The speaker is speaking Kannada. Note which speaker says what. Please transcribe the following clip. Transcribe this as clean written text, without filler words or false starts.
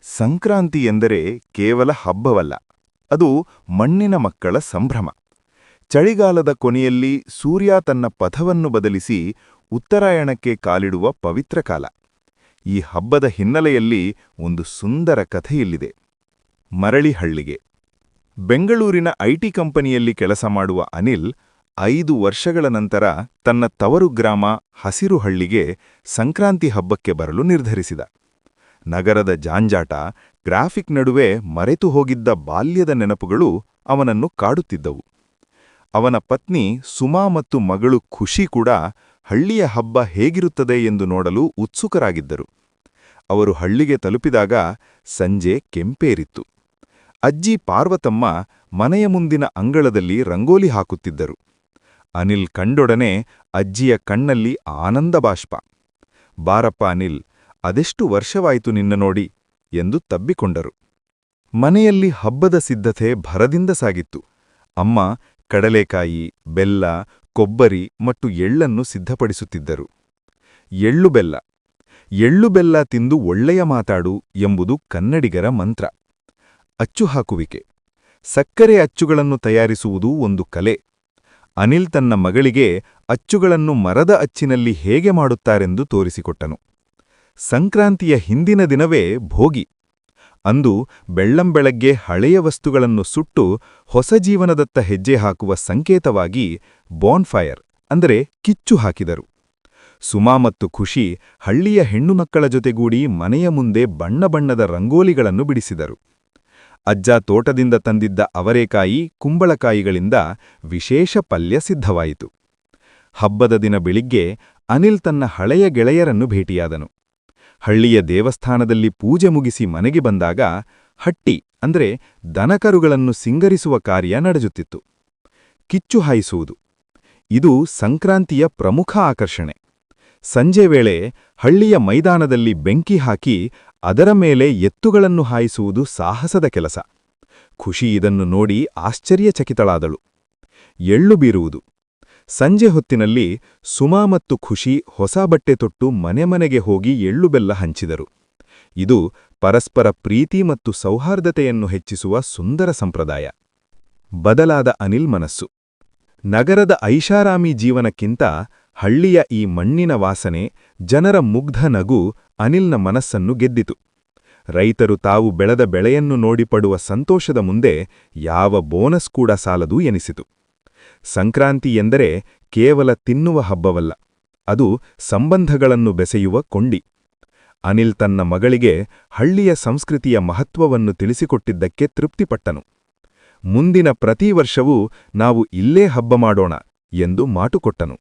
Speaker 1: ಸಂಕ್ರಾಂತಿ ಎಂದರೆ ಕೇವಲ ಹಬ್ಬವಲ್ಲ, ಅದು ಮಣ್ಣಿನ ಮಕ್ಕಳ ಸಂಭ್ರಮ. ಚಳಿಗಾಲದ ಕೊನೆಯಲ್ಲಿ ಸೂರ್ಯ ತನ್ನ ಪಥವನ್ನು ಬದಲಿಸಿ ಉತ್ತರಾಯಣಕ್ಕೆ ಕಾಲಿಡುವ ಪವಿತ್ರ ಕಾಲ. ಈ ಹಬ್ಬದ ಹಿನ್ನೆಲೆಯಲ್ಲಿ ಒಂದು ಸುಂದರ ಕಥೆಯಿಲ್ಲಿದೆ. ಮರಳಿಹಳ್ಳಿಗೆ. ಬೆಂಗಳೂರಿನ ಐಟಿ ಕಂಪನಿಯಲ್ಲಿ ಕೆಲಸ ಮಾಡುವ ಅನಿಲ್ 5 ವರ್ಷಗಳ ನಂತರ ತನ್ನ ತವರು ಗ್ರಾಮ ಹಸಿರುಹಳ್ಳಿಗೆ ಸಂಕ್ರಾಂತಿ ಹಬ್ಬಕ್ಕೆ ಬರಲು ನಿರ್ಧರಿಸಿದ. ನಗರದ ಜಾಂಜಾಟ, ಗ್ರಾಫಿಕ್ ನಡುವೆ ಮರೆತು ಹೋಗಿದ್ದ ಬಾಲ್ಯದ ನೆನಪುಗಳು ಅವನನ್ನು ಕಾಡುತ್ತಿದ್ದವು. ಅವನ ಪತ್ನಿ ಸುಮಾ ಮತ್ತು ಮಗಳು ಖುಷಿ ಕೂಡ ಹಳ್ಳಿಯ ಹಬ್ಬ ಹೇಗಿರುತ್ತದೆ ಎಂದು ನೋಡಲು ಉತ್ಸುಕರಾಗಿದ್ದರು. ಅವರು ಹಳ್ಳಿಗೆ ತಲುಪಿದಾಗ ಸಂಜೆ ಕೆಂಪೇರಿತ್ತು. ಅಜ್ಜಿ ಪಾರ್ವತಮ್ಮ ಮನೆಯ ಮುಂದಿನ ಅಂಗಳದಲ್ಲಿ ರಂಗೋಲಿ ಹಾಕುತ್ತಿದ್ದರು. ಅನಿಲ್ ಕಂಡೊಡನೆ ಅಜ್ಜಿಯ ಕಣ್ಣಲ್ಲಿ ಆನಂದ ಬಾಷ್ಪ. ಬಾರಪ್ಪ ಅನಿಲ್, ಅದೆಷ್ಟು ವರ್ಷವಾಯಿತು ನಿನ್ನ ನೋಡಿ ಎಂದು ತಬ್ಬಿಕೊಂಡರು. ಮನೆಯಲ್ಲಿ ಹಬ್ಬದ ಸಿದ್ಧತೆ ಭರದಿಂದ ಸಾಗಿತ್ತು. ಅಮ್ಮ ಕಡಲೆಕಾಯಿ, ಬೆಲ್ಲ, ಕೊಬ್ಬರಿ ಮತ್ತು ಎಳ್ಳನ್ನು ಸಿದ್ಧಪಡಿಸುತ್ತಿದ್ದರು. ಎಳ್ಳು ಬೆಲ್ಲ ತಿಂದು ಒಳ್ಳೆಯ ಮಾತಾಡು ಎಂಬುದು ಕನ್ನಡಿಗರ ಮಂತ್ರ. ಅಚ್ಚು ಹಾಕುವಿಕೆ, ಸಕ್ಕರೆ ಅಚ್ಚುಗಳನ್ನು ತಯಾರಿಸುವುದು ಒಂದು ಕಲೆ. ಅನಿಲ್ ತನ್ನ ಮಗಳಿಗೆ ಅಚ್ಚುಗಳನ್ನು ಮರದ ಅಚ್ಚಿನಲ್ಲಿ ಹೇಗೆ ಮಾಡುತ್ತಾರೆಂದು ತೋರಿಸಿಕೊಟ್ಟನು. ಸಂಕ್ರಾಂತಿಯ ಹಿಂದಿನ ದಿನವೇ ಭೋಗಿ. ಅಂದು ಬೆಳ್ಳಂಬೆಳಗ್ಗೆ ಹಳೆಯ ವಸ್ತುಗಳನ್ನು ಸುಟ್ಟು ಹೊಸ ಜೀವನದತ್ತ ಹೆಜ್ಜೆ ಹಾಕುವ ಸಂಕೇತವಾಗಿ ಬಾನ್ಫೈರ್ ಅಂದರೆ ಕಿಚ್ಚು ಹಾಕಿದರು. ಸುಮಾ ಮತ್ತು ಖುಷಿ ಹಳ್ಳಿಯ ಹೆಣ್ಣುಮಕ್ಕಳ ಜೊತೆಗೂಡಿ ಮನೆಯ ಮುಂದೆ ಬಣ್ಣ ಬಣ್ಣದ ರಂಗೋಲಿಗಳನ್ನು ಬಿಡಿಸಿದರು. ಅಜ್ಜ ತೋಟದಿಂದ ತಂದಿದ್ದ ಅವರೇಕಾಯಿ, ಕುಂಬಳಕಾಯಿಗಳಿಂದ ವಿಶೇಷ ಪಲ್ಯ ಸಿದ್ಧವಾಯಿತು. ಹಬ್ಬದ ದಿನ ಬೆಳಿಗ್ಗೆ ಅನಿಲ್ ತನ್ನ ಹಳೆಯ ಗೆಳೆಯರನ್ನು ಭೇಟಿಯಾದನು. ಹಳ್ಳಿಯ ದೇವಸ್ಥಾನದಲ್ಲಿ ಪೂಜೆ ಮುಗಿಸಿ ಮನೆಗೆ ಬಂದಾಗ ಹಟ್ಟಿ ಅಂದರೆ ದನಕರುಗಳನ್ನು ಸಿಂಗರಿಸುವ ಕಾರ್ಯ ನಡೆಯುತ್ತಿತ್ತು. ಕಿಚ್ಚು ಹಾಯಿಸುವುದು ಇದು ಸಂಕ್ರಾಂತಿಯ ಪ್ರಮುಖ ಆಕರ್ಷಣೆ. ಸಂಜೆ ವೇಳೆ ಹಳ್ಳಿಯ ಮೈದಾನದಲ್ಲಿ ಬೆಂಕಿ ಹಾಕಿ ಅದರ ಮೇಲೆ ಎತ್ತುಗಳನ್ನು ಹಾಯಿಸುವುದು ಸಾಹಸದ ಕೆಲಸ. ಖುಷಿ ಇದನ್ನು ನೋಡಿ ಆಶ್ಚರ್ಯಚಕಿತಳಾದಳು. ಎಳ್ಳು ಬೀರುವುದು ಸಂಜೆ ಹೊತ್ತಿನಲ್ಲಿ ಸುಮಾ ಮತ್ತು ಖುಷಿ ಹೊಸ ಬಟ್ಟೆ ತೊಟ್ಟು ಮನೆಗೆ ಹೋಗಿ ಎಳ್ಳು ಬೆಲ್ಲ ಹಂಚಿದರು. ಇದು ಪರಸ್ಪರ ಪ್ರೀತಿ ಮತ್ತು ಸೌಹಾರ್ದತೆಯನ್ನು ಹೆಚ್ಚಿಸುವ ಸುಂದರ ಸಂಪ್ರದಾಯ. ಬದಲಾದ ಅನಿಲ್ ಮನಸ್ಸು. ನಗರದ ಐಷಾರಾಮಿ ಜೀವನಕ್ಕಿಂತ ಹಳ್ಳಿಯ ಈ ಮಣ್ಣಿನ ವಾಸನೆ, ಜನರ ಮುಗ್ಧ ನಗು ಅನಿಲ್ನ ಮನಸ್ಸನ್ನು ಗೆದ್ದಿತು. ರೈತರು ತಾವು ಬೆಳೆದ ಬೆಳೆಯನ್ನು ನೋಡಿ ಪಡುವ ಸಂತೋಷದ ಮುಂದೆ ಯಾವ ಬೋನಸ್ ಕೂಡ ಸಾಲದು ಎನಿಸಿತು. ಸಂಕ್ರಾಂತಿ ಎಂದರೆ ಕೇವಲ ತಿನ್ನುವ ಹಬ್ಬವಲ್ಲ, ಅದು ಸಂಬಂಧಗಳನ್ನು ಬೆಸೆಯುವ ಕೊಂಡಿ. ಅನಿಲ್ ತನ್ನ ಮಗಳಿಗೆ ಹಳ್ಳಿಯ ಸಂಸ್ಕೃತಿಯ ಮಹತ್ವವನ್ನು ತಿಳಿಸಿಕೊಟ್ಟಿದ್ದಕ್ಕೆ ತೃಪ್ತಿಪಟ್ಟನು. ಮುಂದಿನ ಪ್ರತಿ ವರ್ಷವೂ ನಾವು ಇಲ್ಲೇ ಹಬ್ಬ ಮಾಡೋಣ ಎಂದು ಮಾಟುಕೊಟ್ಟನು.